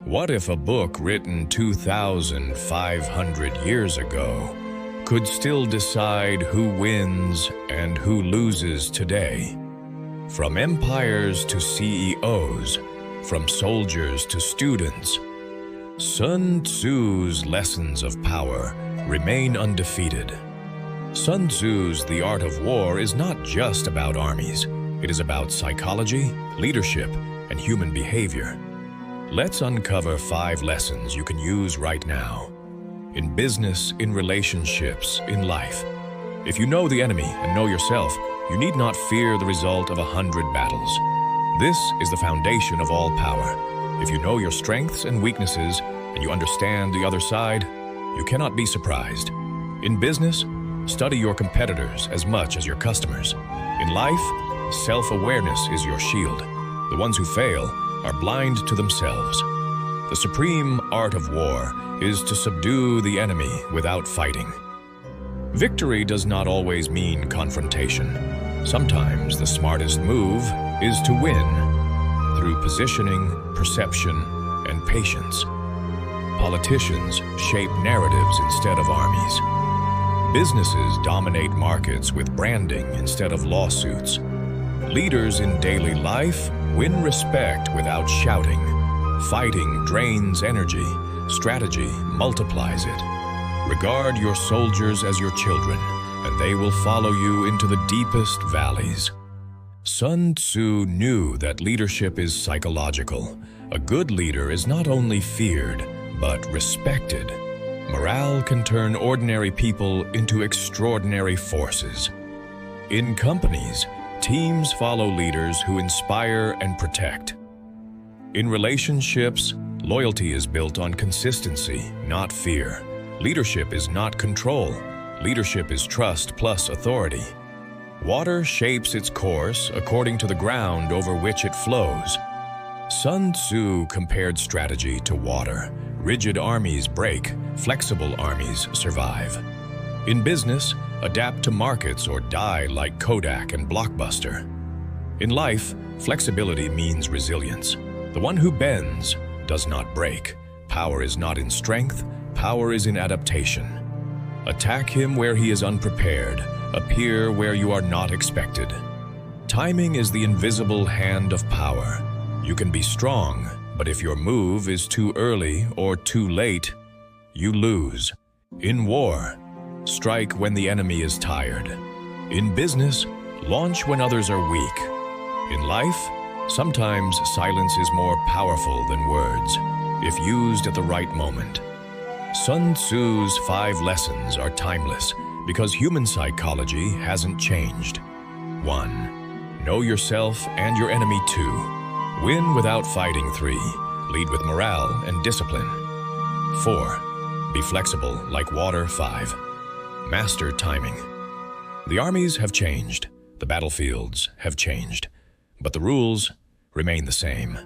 What if a book written 2,500 years ago could still decide who wins and who loses today? From empires to CEOs, from soldiers to students, Sun Tzu's lessons of power remain undefeated. Sun Tzu's The Art of War is not just about armies. It is about psychology, leadership, and human behavior. Let's uncover 5 lessons you can use right now. In business, in relationships, in life. If you know the enemy and know yourself, you need not fear the result of 100 battles. This is the foundation of all power. If you know your strengths and weaknesses, and you understand the other side, you cannot be surprised. In business, study your competitors as much as your customers. In life, self-awareness is your shield. The ones who fail are blind to themselves. The supreme art of war is to subdue the enemy without fighting. Victory does not always mean confrontation. Sometimes the smartest move is to win through positioning, perception, and patience. Politicians shape narratives instead of armies. Businesses dominate markets with branding instead of lawsuits. Leaders in daily life win respect without shouting. Fighting drains energy. Strategy multiplies it. Regard your soldiers as your children, and they will follow you into the deepest valleys. Sun Tzu knew that leadership is psychological. A good leader is not only feared, but respected. Morale can turn ordinary people into extraordinary forces. In companies, teams follow leaders who inspire and protect. In relationships, loyalty is built on consistency, not fear. Leadership is not control. Leadership is trust plus authority. Water shapes its course according to the ground over which it flows. Sun Tzu compared strategy to water. Rigid armies break, flexible armies survive. In business, adapt to markets or die like Kodak and Blockbuster. In life, flexibility means resilience. The one who bends does not break. Power is not in strength, power is in adaptation. Attack him where he is unprepared, appear where you are not expected. Timing is the invisible hand of power. You can be strong, but if your move is too early or too late, you lose. In war, strike when the enemy is tired. In business, launch when others are weak. In life, sometimes silence is more powerful than words, if used at the right moment. Sun Tzu's 5 lessons are timeless because human psychology hasn't changed. 1. Know yourself and your enemy. 2. Win without fighting. 3. Lead with morale and discipline. 4. Be flexible like water. 5. Master timing. The armies have changed, the battlefields have changed, but the rules remain the same.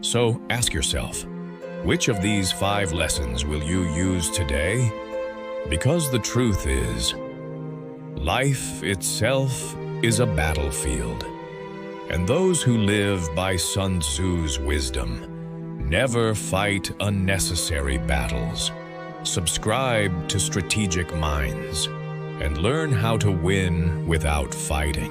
So ask yourself, which of these 5 lessons will you use today? Because the truth is, life itself is a battlefield. And those who live by Sun Tzu's wisdom never fight unnecessary battles. Subscribe to Strategic Minds and learn how to win without fighting.